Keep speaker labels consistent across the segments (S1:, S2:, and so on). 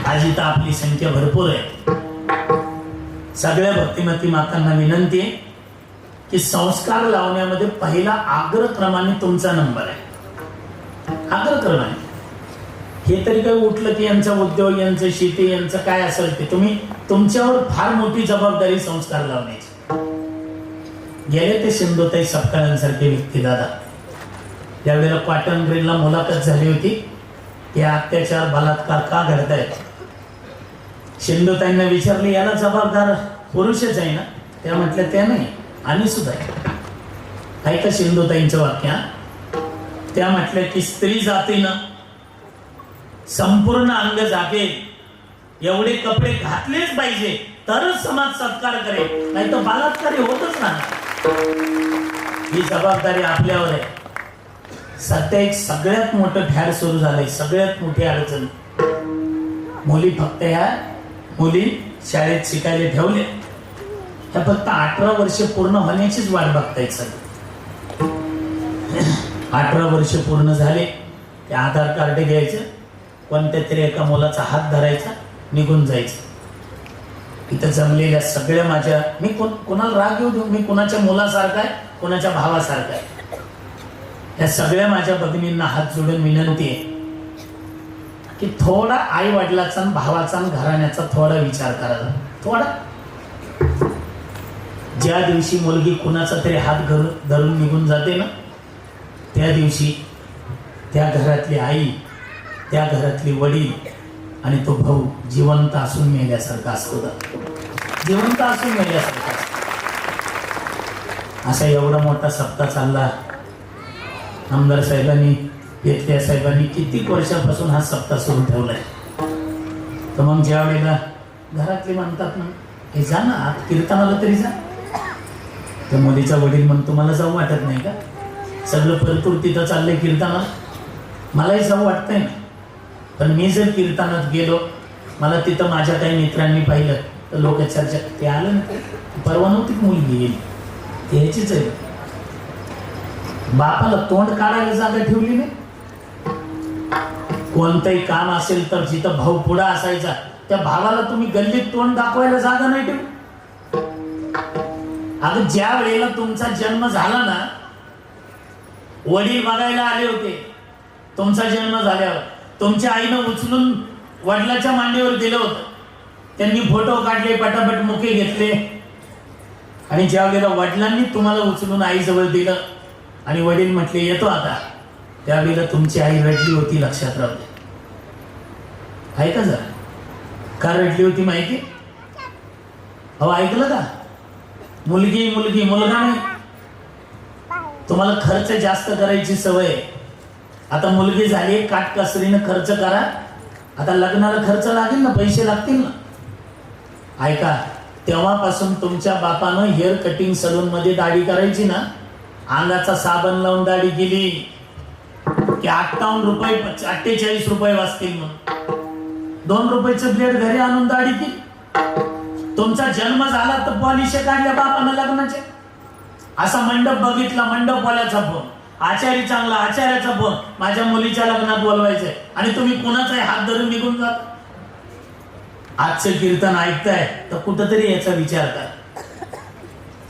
S1: आज इथं आपली संख्या भरपूर आहे. सगळ्या भक्तिमती मातांना विनंती आहे की संस्कार लावण्यामध्ये पहिला अग्रक्रमाने तुमचा नंबर आहे. अग्रक्रमाने हे तरी काय उठलं की यांचा उद्योग, यांचं शेती, यांचं काय असेल ते तुम्ही, तुमच्यावर फार मोठी जबाबदारी संस्कार लावण्याची. गेले ते सिंधुताई सपकाळांसारखे व्यक्ती दादा, ज्यावेळेला कॉटन ग्रीनला मुलाखत झाली होती की अत्याचार बलात्कार का घडतायत, सिंधुताईंना विचारले याला जबाबदार पुरुषच आहे ना? त्या म्हटल्या त्या नाही, आम्ही सुद्धा आहे. ऐका सिंधुताईंचं वाक्य. त्या म्हटल्या की स्त्री जातीनं संपूर्ण अंग झाकेल एवढे कपडे घातलेच पाहिजे तरच समाज सत्कार करेल, नाही तर बलात्कारी होतच नाही. ही जबाबदारी आपल्यावर आहे. सध्या एक सगळ्यात मोठं फॅड सुरू झालंय, सगळ्यात मोठी अडचण. मुली फक्त ह्या मुली शाळेत शिकायला ठेवले, त्या फक्त 18 वर्ष पूर्ण होण्याचीच वाट बघतायत. सगळं 18 वर्ष पूर्ण झाले ते आधार कार्ड घ्यायचं, कोणत्या तरी एका मुलाचा हात धरायचा, निघून जायचं. इथं जमलेल्या सगळ्या माझ्या, मी कोणाला राग येऊ देऊ, मी कोणाच्या मुलासारखा आहे, कोणाच्या भावासारखा आहे. या सगळ्या माझ्या भगिनींना हात जोडून विनंती आहे की थोडा आई वडिलाचा, भावाचा, घराण्याचा थोडा विचार करा. थोडा. ज्या दिवशी मुलगी कुणाचा तरी हात धरून निघून जाते ना, त्या दिवशी त्या घरातली आई, त्या घरातली वडील आणि तो भाऊ जिवंत असून मेल्यासारखा असतो. जिवंत असून मेल्यासारखा असतो. असा एवढा मोठा सप्ताह चालला. आमदार साहेबांनी, पेटल्या साहेबांनी कित्येक वर्षापासून हा सप्ताह सुरू ठेवलाय. तर मग ज्या वेळेला घरातले म्हणतात ना, हे जा ना आत कीर्तनाला तरी जा, तर मुलीचा वडील म्हणतो मला जाऊ वाटत नाही का? सगळं परतूर तिथं चाललंय कीर्तनाला, मलाही जाऊ वाटतंय ना. पण मी जर कीर्तनात गेलो, मला तिथं माझ्या काही मित्रांनी पाहिलं तर लोक चर्चा, ते आलं ना, परवा नव्हती मुलगी गेली, ते ह्याचीच आहे. बापाला तोंड काढायला जागा ठेवली नाही. कोणतंही काम असेल तर जिथं भाऊ पुढा असायचा, त्या भावाला तुम्ही गल्लीत तोंड दाखवायला जागा नाही ठेवली. अगं ज्या वेळेला तुमचा जन्म झाला ना, वडील बघायला आले होते. तुमचा जन्म झाल्यावर तुमच्या आईनं उचलून वडिलाच्या मांडीवर दिलं होतं. त्यांनी फोटो काढले, पटापट मुके घेतले. आणि ज्या वेळेला वडिलांनी तुम्हाला उचलून आईजवळ दिलं आणि वडील म्हटले येतो आता, त्यावेळेला तुमची आई रडली होती, लक्षात राहू दे. आहे का जरा? का रडली होती माहिती? अहो ऐकलं का? मुलगी मुलगी, मुलगा नाही. तुम्हाला खर्च जास्त करायची सवय आहे. आता मुलगी झाली, काटकसरीनं खर्च करा. आता लग्नाला खर्च लागेल ना, पैसे लागतील ना. ऐका, तेव्हापासून तुमच्या बापानं हेअर कटिंग सलून मध्ये दाढी करायची ना, अंगाचा साबण लावून दाढी केली की 58 रुपये 48 रुपये वाचतील म्हणून 2 रुपयाचं ब्लेड घरी आणून दाढी केली. तुमचा जन्म झाला तर पॉलिश काढल्या बापानं लग्नाचे. असा मंडप बघितला, मंडपवाल्याचा फोन, आचारी चांगला, आचार्याचा फोन, माझ्या मुलीच्या लग्नात बोलवायचंय, आणि तुम्ही कुणाचाही हात धरून निघून जाता. आजचं कीर्तन ऐकताय तर कुठंतरी याचा विचार करा.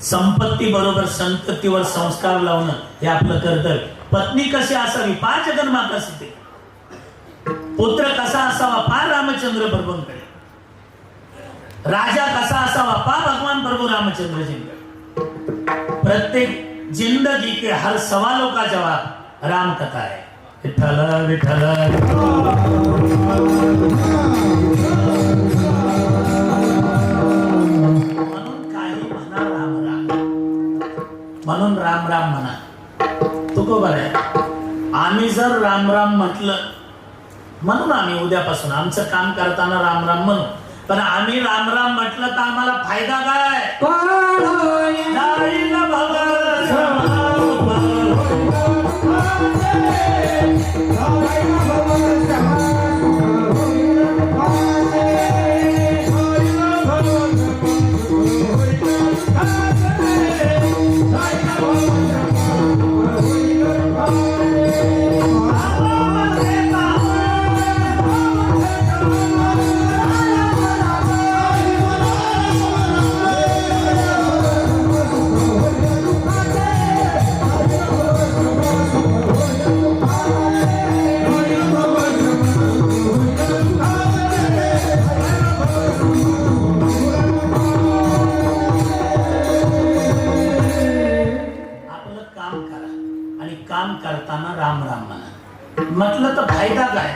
S1: संपत्ती बरोबर संततीवर संस्कार लावणं हे आपलं कर्तव्य. पत्नी कशी असावी? पा जगन्माता सीते. पुत्र कसा असावा? पा रामचंद्र प्रभूंकडे. राजा कसा असावा? पा भगवान प्रभू रामचंद्रजींकडे. प्रत्येक जिंदगी के हर सवालों का जवाब राम कथा है. विठ्ठल विठ्ठल म्हणून राम राम म्हणा. तुकोबर आहे. आम्ही जर राम राम म्हटलं, म्हणून आम्ही उद्यापासून आमचं काम करताना राम राम म्हणू. पण आम्ही राम राम म्हटलं तर आम्हाला फायदा काय? म्हटलं तर फायदा काय?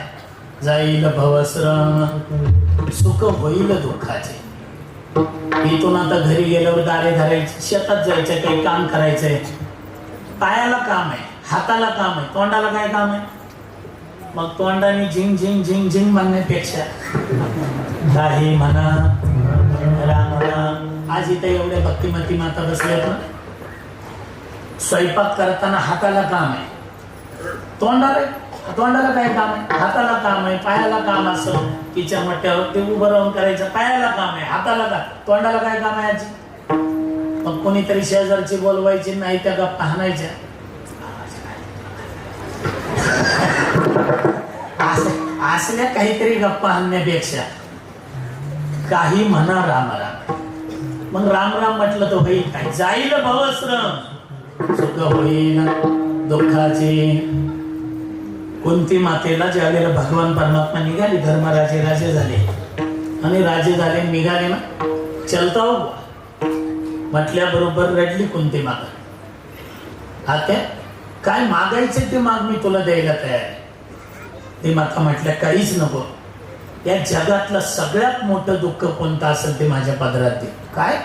S1: जाईल भवश्रम सुख होईल दुःखाचे. इथून आता घरी गेल्यावर दारे धरायचे, शेतात जायचं, काही काम करायचंय, पायाला काम आहे, हाताला काम आहे, तोंडाला काय काम आहे? मग तोंडाने झिंग झिंग झिंग झिंग म्हणण्यापेक्षा काही म्हणा, राम राम. आज इथे एवढ्या भक्तिमती माता बसल्यात ना, स्वयंपाक करताना हाताला काम आहे, तोंडाला काय काम आहे? हाताला काम आहे, पायाला काम असं तिच्या मट्ट्यावर ते उभं राहून करायचं, पायाला काम आहे, हाताला काय, तोंडाला काय काम आहे आजी? मग कोणीतरी शेजारची बोलवायची, नाही त्या गप्पा हाणायच्या. असल्या काहीतरी गप्पा हाणण्यापेक्षा काही म्हणा राम राम. मग राम राम म्हटलं तर होईल काय? जाईल भवश्रम सुख होईल दुःखाचे. कुंती मातेला ज्यावेळेला भगवान परमात्मा निघाले, धर्मराजे राजे झाले आणि राजे झाले, निघाले ना, चलता हो म्हटल्याबरोबर रडली कुंती माता. आता काय मागायचं ते माग, मी तुला द्यायला तयार आहे. ती माता म्हटल्या काहीच नको, या जगातलं सगळ्यात मोठं दुःख कोणतं असेल ते माझ्या पदरात दे. काय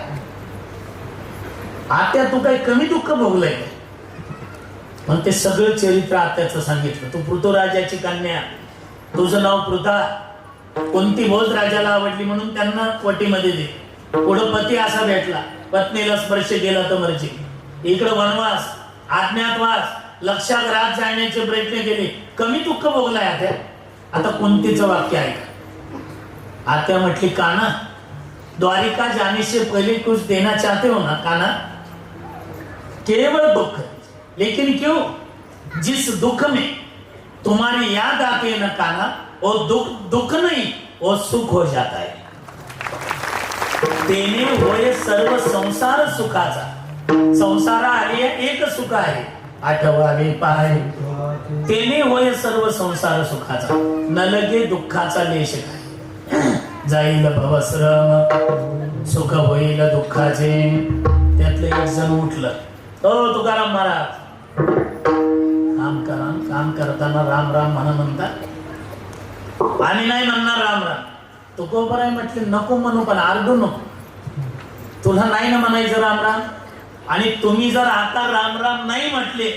S1: आत्या तू काही कमी दुःख भोगलंय? मग ते सगळं चरित्र आत्याचं सांगितलं. तू पृथ्वीराजाची कन्या, तुझं नाव पृथा, कोणती भोज राजाला आवडली म्हणून त्यांना वटीमध्ये दे. पुढं पती असा भेटला, पत्नीला स्पर्श केला तर मर्जी. इकडं वनवास, अज्ञातवास, लक्षात जाण्याचे प्रयत्न केले, कमी दुःख भोगलाय आत्या. आता कुंतीचं वाक्य ऐका. आत्या म्हटली, काना द्वारिका जाने से पहले कुछ देना चाहते हो ना काना? केवल दुख, लेकिन क्यों? जिस दुख में तुम्हारी याद आती है ना काना, वो दुख नहीं, वो सुख हो जाता है. देणे होय सर्व संसार सुखाचा. संसारा आली एक सुख आहे, आठवावे पाय. तेने होय सर्व संसार सुखाचा, न लगे दुःखाचा लेश काय. जाईल भवश्रम सुख होईल दुःखाचे. त्यातलं एक जण उठलं, ओ तुकाराम महाराज, काम करताना राम राम म्हणतात, आणि नाही म्हणणार राम राम. तुकोबराय म्हटले नको म्हणू, पण आरडू नको, तुला नाही ना म्हणायचं राम राम. आणि तुम्ही जर आता राम राम नाही म्हटले,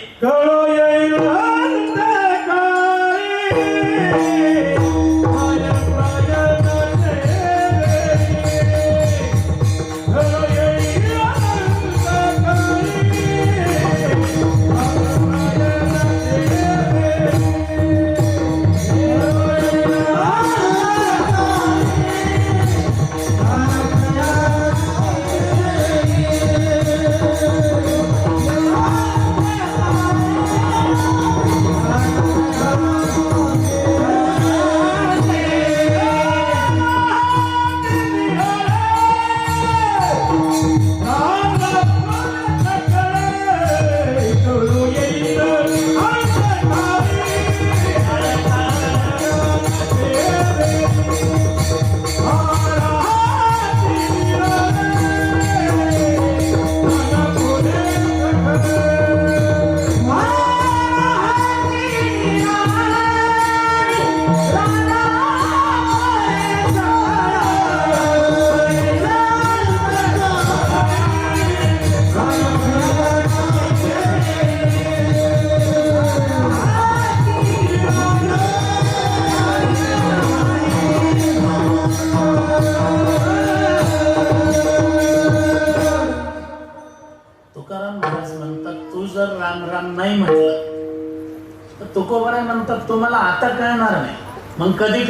S1: तुकोबराय म्हणतात तुम्हाला आता कळणार नाही. मग कधी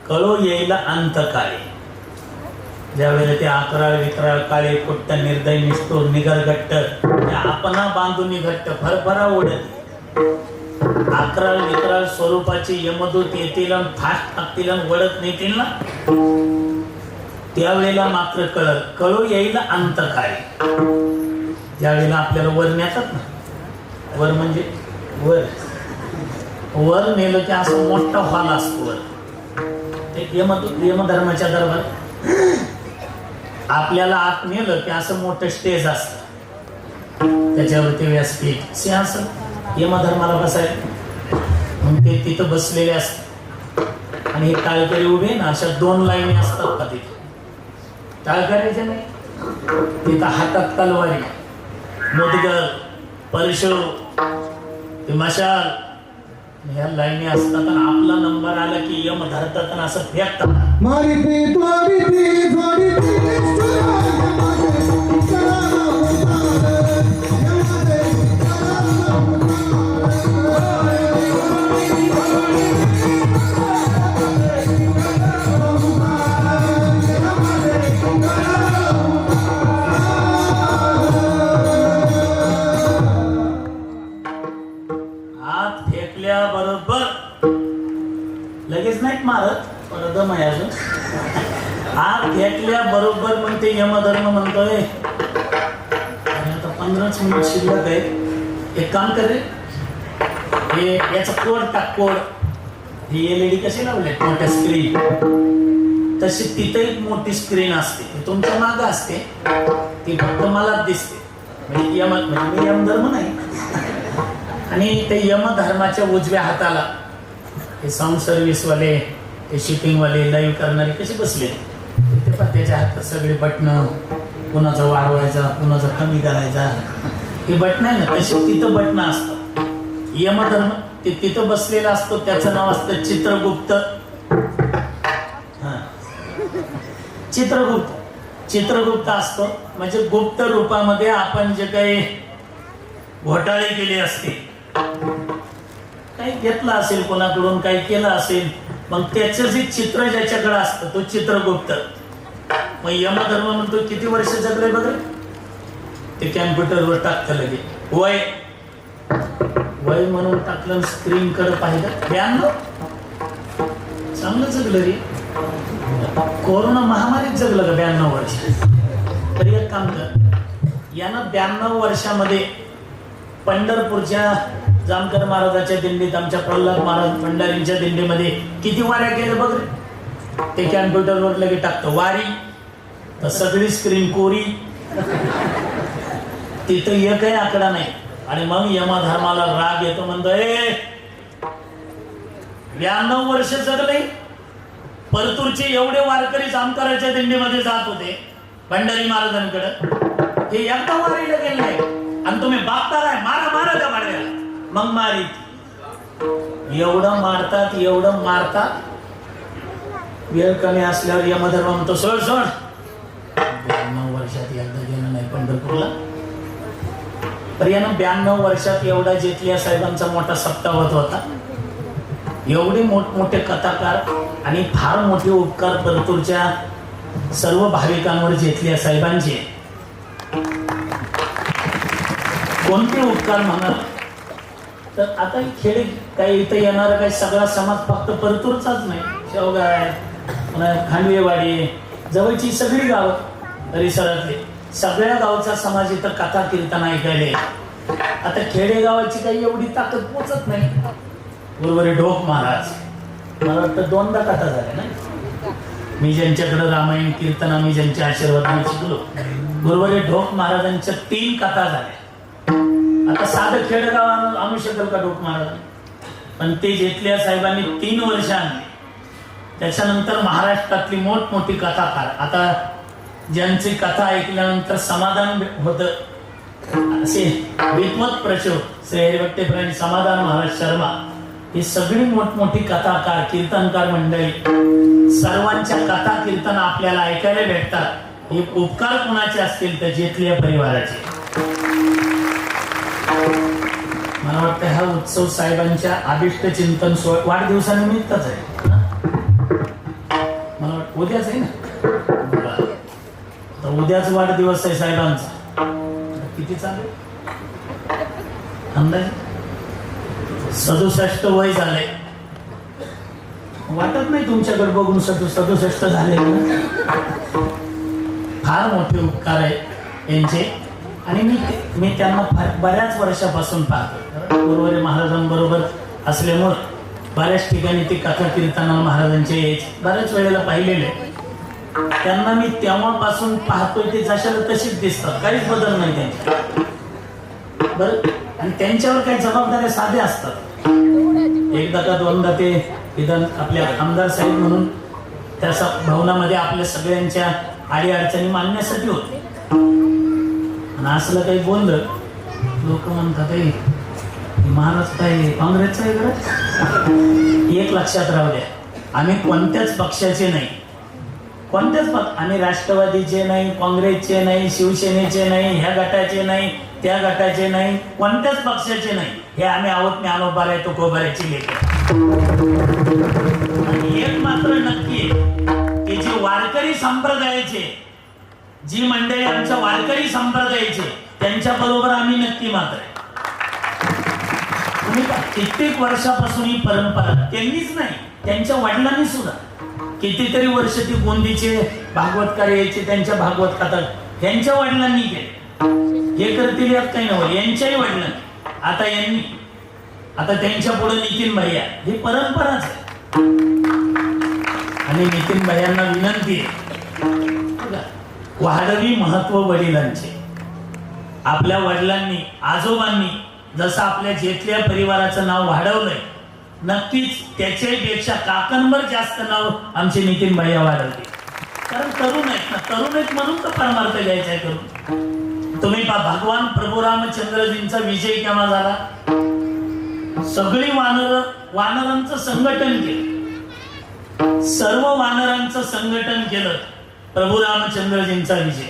S1: कळो येईल अंतकाळी. ज्यावेळेला ते अकराळ विकराळ काळे कुट्ट निर्दय निष्ठूर निगरगट्ट आपणा बांधून घट्ट फरफरा ओढत अकराळ विकराळ स्वरूपाचे यमदूत येतील आणि फास्ट टाकतील आणि वडत नेतील ना, त्यावेळेला मात्र कळो येईल अंतकाळी. ज्यावेळेला आपल्याला वर नेतात ना, वर म्हणजे वर नेलं की असं मोठा हॉल असतो वर, यमधर्माच्या दरबार. आपल्याला आत नेलं की असं मोठं स्टेज असतं, त्याच्यावरती व्यासपीठ, सिंहासन, यमधर्माला बसायला. मग ते तिथं बसलेले असतात आणि हे टाळकरी उभे ना, अशा 2 लाईनी असतात का तिथे टाळकऱ्याच्या नाही, तिथं हातात तलवारी, मुदगल, परशु, ते मशाल, ह्या लाईनी असतात आणि आपला नंबर आला की यम धरतात आणि असं फेकतात. बरोबर लगेच नाहीत मारत, परत आहे अजून. हात घेतल्या बरोबर मग ते यमधर्म म्हणतोय आता 15 मिनिट शिल्लक आहे, एक काम कर रे, हे याचा कोड टाक, कोड. ही एलईडी कशी लावले मोठ्या स्क्रीन, तशी तिथे एक मोठी स्क्रीन असते, ती तुमच्या मागं असते, ती फक्त मला दिसते. म्हणजे मी यमधर्म नाही. आणि ते यमधर्माच्या उजव्या हाताला हे साऊंड सर्व्हिसवाले, ते शिपिंगवाले, लाईव्ह करणारे कसे बसले, ते पण त्याच्या हातात सगळे बटणं, कुणाचा वाढवायचा, कुणाचा कमी करायचा, हे बटणं आहे ना, तसे तिथं बटणं असतात. यमधर्म ते तिथं बसलेला असतो, त्याचं नाव असतं चित्रगुप्त. चित्रगुप्त असतो, म्हणजे गुप्त रूपामध्ये आपण जे काही घोटाळे केले असते, काही घेतलं असेल कोणाकडून, काही केलं असेल, मग त्याचं जे चित्र ज्याच्याकडे असतं तो चित्रगुप्त. मग यमधर्म म्हणतो किती वर्ष जगले बघ, ते कॅम्प्युटरवर टाकतं लगे वय, वय म्हणून टाकलं, स्क्रीन कडे पाहिलं 92. चांगलं जगलं रे, कोरोना महामारीत जगलं का 92 वर्ष. तरी एक काम कर, यानं 92 वर्षामध्ये पंढरपूरच्या जामकर महाराजाच्या दिंडीत, आमच्या प्रल्हाद महाराज भंडारींच्या दिंडीमध्ये किती वाऱ्या केल्या बघ रे. ते कॅम्प्युटरवर लगे टाकतं वारी, तर सगळी स्क्रीन कोरी, तिथं एकही आकडा नाही. आणि मग यमधर्माला राग येतो, म्हणतो 92 वर्ष जगले, परतूरचे एवढे वारकरी जामकराच्या दिंडीमध्ये जात होते भंडारी महाराजांकडे, हे एकदा वारीला गेले नाही आणि तुम्ही बागता काय, मारा त्या वाड्याला. मग मारीत, एवढं मारतात, वेळ कमी असल्यावर यमधर्म म्हणतो सोड 92 वर्षात एकदा गेलं नाही पंढरपूरला. तर यानं 92 वर्षात एवढा जेतल्या साहेबांचा मोठा सप्ता होत होता, एवढे मोठमोठे कथाकार आणि फार मोठे उपकार परतूरच्या सर्व भाविकांवर जेतल्या साहेबांचे. कोणते उपकार म्हणाल तर आता खेडे काही इथं येणारा काही सगळा समाज फक्त परतूरचाच नाही, शेवगाव, खांडवेवाडी, जवळची सगळी गावं, परिसरातले सगळ्या गावचा समाज इथं कथा कीर्तन ऐकायला. आता खेडेगावाची काही एवढी ताकद पोचत नाही. गुरुवारी ढोक महाराज, मला वाटतं 2दा कथा झाल्या ना, मी ज्यांच्याकडे रामायण कीर्तन आम्ही ज्यांच्या आशीर्वादाने शिकलो, गुरुवारी ढोक महाराजांच्या 3 कथा झाल्या. आता साधं खेडगाव आणू शकेल का ढोक महाराज, पण ते जेतल्या साहेबांनी 3 वर्ष आणले. त्याच्यानंतर महाराष्ट्रातली मोठमोठी कथाकार, आता ज्यांची कथा ऐकल्यानंतर समाधान होतं, असे विद्वत प्रचूर श्री हरिभक्तप्राणी समाधान महाराज शर्मा, ही सगळी मोठमोठी कथाकार, कीर्तनकार मंडळी, सर्वांच्या कथा कीर्तन आपल्याला ऐकायला भेटतात. हे उपकार कोणाचे असतील तर जेतल्या परिवाराचे. मला वाटतं हा उत्सव साहेबांच्या अभिष्ट चिंतन वाढदिवसानिमित्तच आहे. मला वाटतं उद्याच आहे ना, तर उद्याच वाढदिवस आहे साहेबांचा. किती चालू अंदाज 67 वय झालंय. वाटत नाही तुमच्याकडे बघून 67 झाले. फार मोठे उपकार आहे यांचे, आणि मी त्यांना बऱ्याच वर्षापासून पाहतो. गुरुवारी महाराजांबरोबर असल्यामुळं बऱ्याच ठिकाणी ते कथा कीर्तनाला महाराजांचे यायचे, बऱ्याच वेळेला पाहिलेले. त्यांना मी तेव्हापासून पाहतोय, ते जशाला तशीच दिसतात, काहीच बदल नाही त्यांच्या बरं. आणि त्यांच्यावर काही जबाबदाऱ्या साध्या असतात. एकदा का दोनदा ते विधान आपल्या आमदार साहेब म्हणून त्या भवनामध्ये आपल्या सगळ्यांच्या अडीअडचणी मांडण्यासाठी होते. आणि असलं काही बोललं लोक म्हणतात महाराज काय काँग्रेसचं आहे बरं. एक लक्षात राहू द्या, आम्ही कोणत्याच पक्षाचे नाही, आम्ही राष्ट्रवादीचे नाही, काँग्रेसचे नाही, शिवसेनेचे नाही, ह्या गटाचे नाही, त्या गटाचे नाही, कोणत्याच पक्षाचे नाही. हे आम्ही आहोत ज्ञानोबा आहे तो कोबाऱ्याची लेख. आणि एक मात्र नक्की की जे वारकरी संप्रदायाचे, जी मंडळी आमच्या वारकरी संप्रदायाचे, त्यांच्या बरोबर आम्ही नक्की मात्र आहे. कित्येक वर्षापासून ही परंपरा, त्यांनीच नाही त्यांच्या वडिलांनी सुद्धा कितीतरी वर्ष ती गोंदीचे भागवतकार यायचे, त्यांच्या भागवत कथा त्यांच्या वडिलांनी केले. हे करतील यात काही नव्हतं, यांच्याही वडिलांनी. आता यांनी, आता त्यांच्या पुढे नितीन भैया, ही परंपराच आहे. आणि नितीन भैयांना विनंती आहे, वाढवी महत्व वडिलांचे. आपल्या वडिलांनी, आजोबांनी जसं आपल्या जेथल्या परिवाराचं नाव वाढवलंय, नक्कीच त्याच्यापेक्षा काकणभर जास्त नाव आमचे नितीन भैया वाढवते. कारण तरुण आहेत ना, तरुण आहेत म्हणून तर परमार्थ घ्यायचा आहे करून. तुम्ही भगवान प्रभू रामचंद्रजींचा विजय केव्हा झाला? सगळी वानरांचं संघटन केलं, सर्व वानरांचं संघटन केलं. प्रभू रामचंद्रजींचा विजय.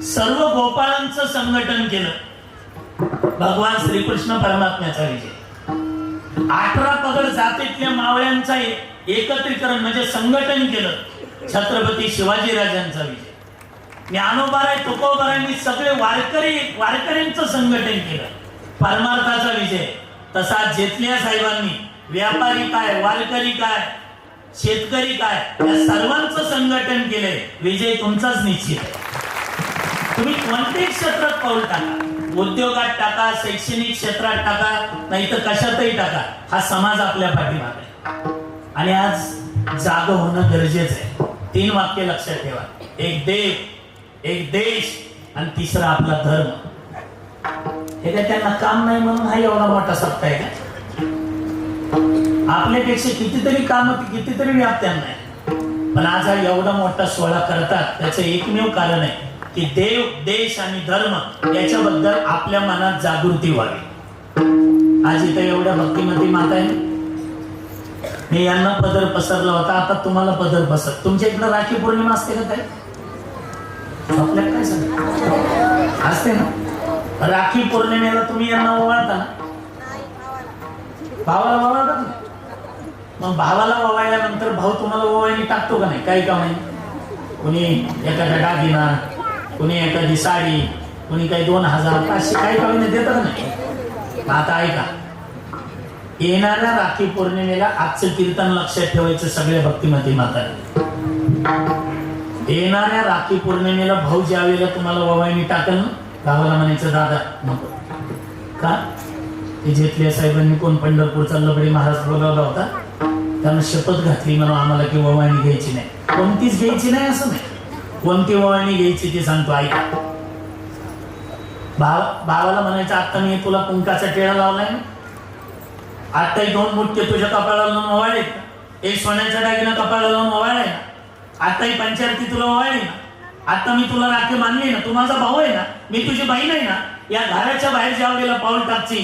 S1: सर्व गोपाळांचं संघटन केलं, भगवान श्रीकृष्ण परमात्म्याचा विजय. 18 पगड जातीतल्या मावळ्यांचा एकत्रीकरण म्हणजे संघटन केलं, छत्रपती शिवाजी राजांचा विजय. ज्ञानोबाराय तुकोबारायांनी सगळे वारकऱ्यांचं संघटन केलं, परमार्थाचा विजय. तसा जेथल्या साहेबांनी व्यापारी काय, वारकरी काय, शेतकरी काय, या सर्वांचं संघटन केलंय. विजय तुमचाच निश्चित आहे. तुम्ही कोणत्याही क्षेत्रात पाऊल टाका, उद्योगात टाका, शैक्षणिक क्षेत्रात टाका, नाही तर कशातही टाका, हा समाज आपल्या पाठीमागे आहे. आणि आज जागं होणं गरजेचं आहे. 3 वाक्य लक्षात ठेवा, एक देव, एक देश आणि तिसरा आपला धर्म. हे काय त्यांना काम नाही म्हणून हा एवढा मोठा सप्ताह आहे का? आपल्यापेक्षा कितीतरी काम, कितीतरी व्याप्त्यांना आहे, पण आज हा एवढा मोठा सोहळा करतात. त्याचं एकमेव कारण आहे की देव, देश आणि धर्म याच्याबद्दल आपल्या मनात जागृती व्हावी. आज इथे एवढ्या भक्तिमती माता आहे, मी यांना पदर पसरला होता, आता तुम्हाला पदर पसर. तुमच्या इकडे राखी पौर्णिमा असते का? काय आपल्याला काय सांग असते ना? राखी पौर्णिमेला तुम्ही यांना ओवाळता ना? भावाला ओवाळतात ना? मग भावाला ओवाळल्यानंतर भाऊ तुम्हाला ओवाळणी टाकतो का नाही? काही का नाही. कोणी एखादा दागिना, कोणी एखादी साडी, कोणी काही 2000, 500 काही कमी देतात नाही. आता ऐका, येणाऱ्या राखी पौर्णिमेला आजचं कीर्तन लक्षात ठेवायचं सगळ्या भक्तिमती माता. येणाऱ्या राखी पौर्णिमेला भाऊ ज्या वेळेला तुम्हाला ओवाळणी टाकल ना, भावाला म्हणायचं दादा नको का? ते जेथल्या साहेबांनी कोण पंढरपूरचा लबडे महाराज बोलावला होता, त्यानं शपथ घातली म्हणून आम्हाला की ओवाळणी घ्यायची नाही. कोणतीच घ्यायची नाही असं नाही, कोणती ओवाळणी घ्यायची ते सांगतो ऐका. भावाला म्हणायचं आता मी तुला कुंकाचा टेळा लावलाय ना, आताही 2 मुठ्ठे तुझ्या कपाळाला लावून ओवाळले, एक सोन्याचा दागिना कपाळाला लावून ओवाळलाय ना, आताही पंचायती तुला ओवाळली ना, आता मी तुला राखी मानली ना, तू माझा भाऊ आहे ना, मी तुझी बहीण आहे ना. या घराच्या बाहेर ज्यावेळेला पाऊल टाकची,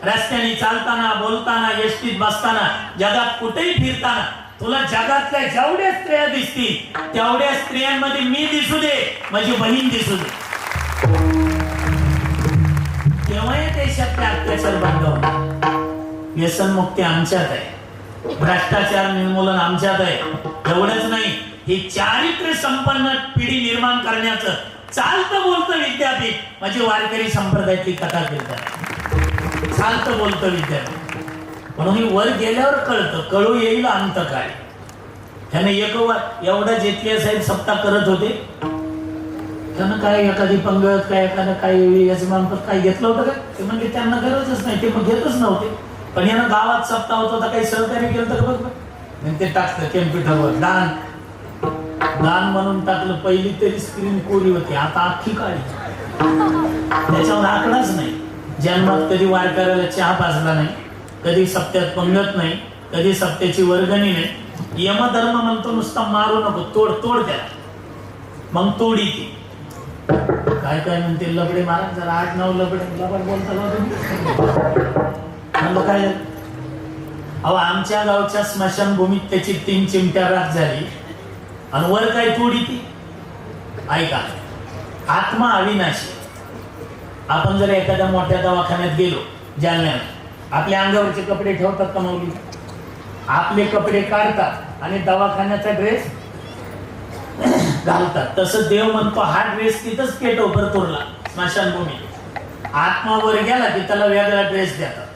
S1: रस्त्याने चालताना, बोलताना, एसटीत बसताना, जगात कुठेही फिरताना, तुला जगातल्या जेवढ्या स्त्रिया दिसतील तेवढ्या स्त्रियांमध्ये मी दिसू दे, माझी बहीण दिसू दे. तेव्हा ते शक्य अत्याचार बंद होणार. व्यसनमुक्ती आमच्यात आहे, भ्रष्टाचार निर्मूलन आमच्यात आहे. एवढंच नाही, ही चारित्र्य संपन्न पिढी निर्माण करण्याचं चालतं बोलतं विद्यापीठ म्हणजे वारकरी संप्रदायातली कथा कीर्तन. चालतं बोलतं विद्यापीठ म्हणून वर गेल्यावर कळतं, कळू येईल अंत काय. त्याने एवढा जेथल्या साहेब सप्ताह करत होते, त्यानं काय एखादी पंगत, काय एखादं काही यजमानपद काय घेतलं होतं का? ते म्हणजे त्यांना गरजच नाही, ते मग घेतच नव्हते. पण यानं गावात सप्ताह होत होता, काही सहकार्य केलं तर बघ ते टाकलं कॅम्प्युटरवर दान दान म्हणून टाकलं. पहिली तरी स्क्रीन कोरी होती, आता अख्खी काळी. त्याच्यावर आकडाच नाही. जन्मात कधी वारकऱ्याला चहा पाजला नाही, कधी सप्त्यात पंगत नाही, कधी सप्त्याची वर्गणी नाही. यमधर्म म्हणतो नुसता मारू नको, तोड तोड त्याला. मग तोडी ती काय काय म्हणते, लबडे मारा जरा 8-9 लबड बोलता म्हणलं काय झालं. अहो आमच्या गावच्या स्मशानभूमीत त्याची 3 चिमट्या रात झाली आणि वर काय तोडी ती. ऐका, आत्मा अविनाशी. आपण जर एखाद्या मोठ्या दवाखान्यात गेलो जालन्यात, आपल्या अंगावरचे कपडे ठेवतात का माऊली? आपले कपडे काढतात आणि दवाखान्याचा ड्रेस घालतात. तसं देव म्हणतो हा ड्रेस तिथंच पेटोभर तोडला स्मशानभूमीत. आत्मा वर गेला की त्याला वेगळा ड्रेस देतात,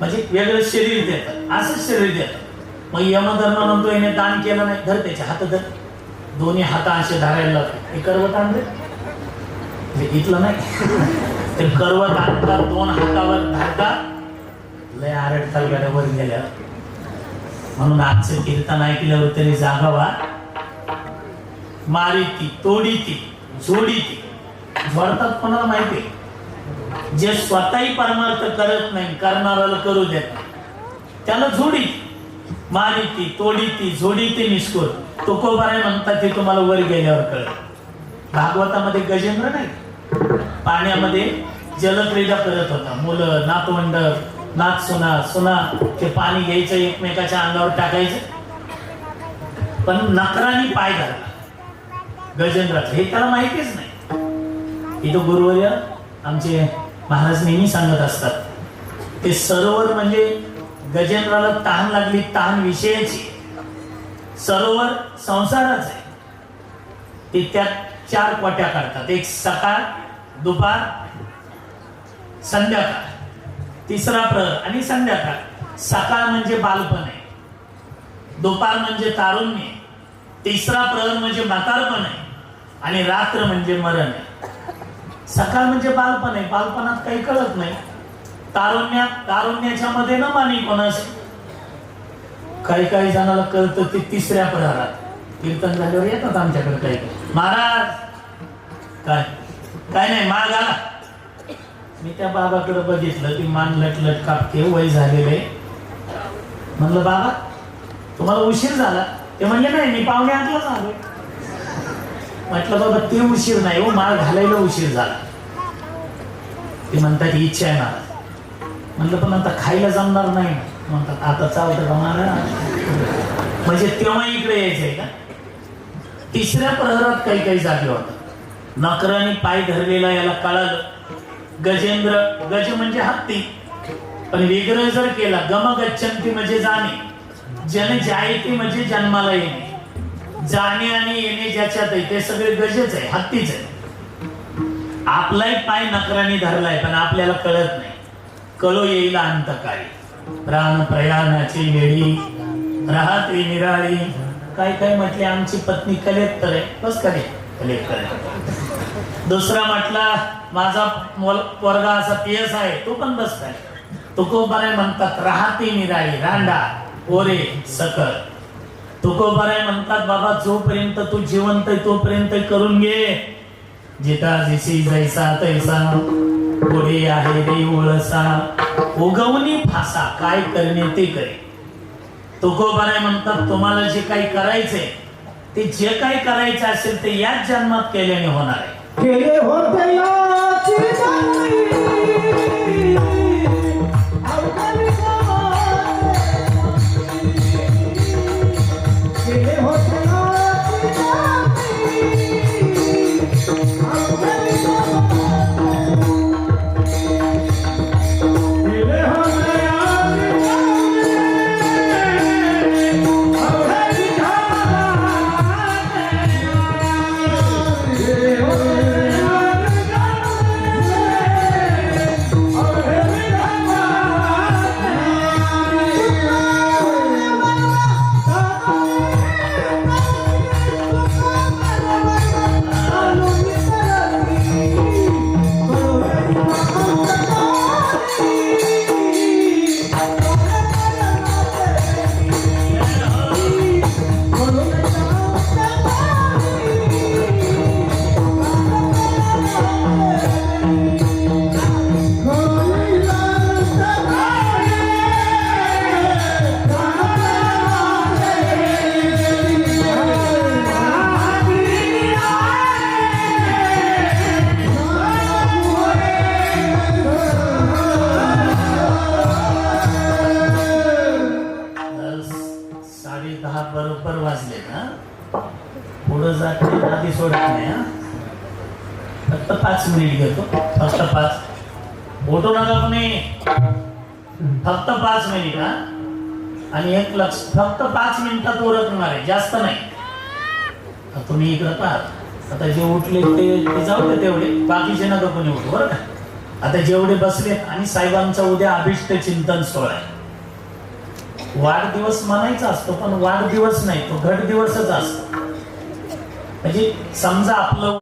S1: म्हणजे वेगळं शरीर देतात, असंच शरीर देतात. मग यमधर्म म्हणतो याने दान केलं नाही, धर त्याचे हात धर, दोन्ही हात असे धरायला लागले. हे करवत आणले इथलं नाही, ते करवत आणतात, 2 हातावर धरतात, लय आरडताल गाड्यावर गेल्या. म्हणून आजचं कीर्तन ऐकल्यावर तरी जागावा. मारी ती, तोडी ती, जोडी ती. जोडतात कोणाला माहिती? जे स्वतःही परमार्थ करत नाही, करणाऱ्याला करू देत नाही, त्याला जोडी. मारी ती, तोडी ती, जोडी ती निष्ठुर. तुकोबाराय म्हणतात ते तुम्हाला वर गेल्यावर कळलं. भागवतामध्ये गजेंद्र नाही, पाण्यामध्ये जलक्रीडा करत होता. मुलं, नातवंड, नात सुना, सुना ते पाणी घ्यायचं, एकमेकाच्या अंगावर टाकायचं, पण नकराने पाय धरला गजेंद्राचं. हे त्याला माहितीच नाही. इथं गुरुवर्य आमचे महाराज नेहमी सांगत असतात, ते सरोवर म्हणजे गजेंद्राला तहान लागली, तहान विषयाची. सरोवर संसाराच आहे. ते त्यात 4 कोट्या काढतात, एक सकाळ, दुपार, संध्याकाळ, तिसरा प्रहर आणि संध्याकाळ. सकाळ म्हणजे बालपण आहे, दुपार म्हणजे तारुण्य, तिसरा प्रहर म्हणजे म्हातारपण आहे आणि रात्र म्हणजे मरण आहे. सकाळ म्हणजे बालपण आहे, बालपणात काही कळत नाही. तारुण्याच्या मध्ये न मानी कोणास. काही काही जणाला कळतं ते तिसऱ्या प्रहरात. कीर्तन झाल्यावर येतात आमच्याकडे काही, महाराज काय काय नाही माग आला. मी त्या बाबाकडे बघितलं, ती मान लटलट कापते, वय झालेले. म्हणलं बाबा तुम्हाला उशीर झाला? ते म्हणले नाही, मी 7:45 आलो. म्हटलं बाबा ते उशीर नाही हो, माळ घालायला उशीर झाला. ते म्हणतात इच्छा आहे महाराज. म्हणलं पण आता खायला जमणार नाही. म्हणतात आता चालतं का महाराज? म्हणजे तेव्हा इकडे यायचंय का? तिसऱ्या प्रहरात काही काही जागे होतं. नकराने पाय धरलेला याला कळालं. गजेंद्र, गज म्हणजे हत्ती, पण विग्रह जर केला, गम गच्छन्ति म्हणजे जाणे, जन जायते म्हणजे जन्माला येणे. जाणे आणि येणे ज्याच्यात आहे ते सगळे गजच आहे, हत्तीच आहे. आपलाही पाय नकराने धरलाय, पण आपल्याला कळत नाही. कळो येईल अंतकाळी, प्राण प्रयाणाची वेळी राहते निराळी. काय काय म्हटले, आमची पत्नी कलेक्टर आहे, बस कलेक्टर आहे. दुसरा म्हटला माझा पोरगा असा PS आहे, तो पण बस काय. तुकोबाराय म्हणतात राहते निराळी, रांडा ओरे सकळ. तुकोबाराय म्हणतात बाबा जोपर्यंत तू जिवंत आहे तोपर्यंत करून घे. जिता जिसी जैसा तैसा, पुढे आहे रे ओळसा, उगवणी फासा, काय करणे ते करे. तुकोबाराय म्हणतात तुम्हाला जे काही करायचंय ते जे काही करायचं असेल ते याच जन्मात केल्याने होणार आहे.
S2: केले होते याची जाणीव, केले होते याची
S1: बरोबर वाजलेत हा. पुढं जात नाही, आधी सोडत नाही हा. फक्त 5 मिनिट घेतो, फक्त 5. उठू नका कोणी, फक्त 5 मिनिट हा. आणि एक लक्ष, फक्त 5 मिनिटात ओरखणार आहे, जास्त नाही. आता तुम्ही इकडं पाहा, आता जे उठले ते जाऊ दे तेवढे, बाकीचे नका कोणी उठू बरं का. आता जेवढे बसलेत, आणि साहेबांचा उद्या अभिष्ट चिंतन सोहळा आहे. वाढदिवस म्हणायचा असतो, पण वाढदिवस नाही, तो घट दिवसच असतो. म्हणजे समजा आपलं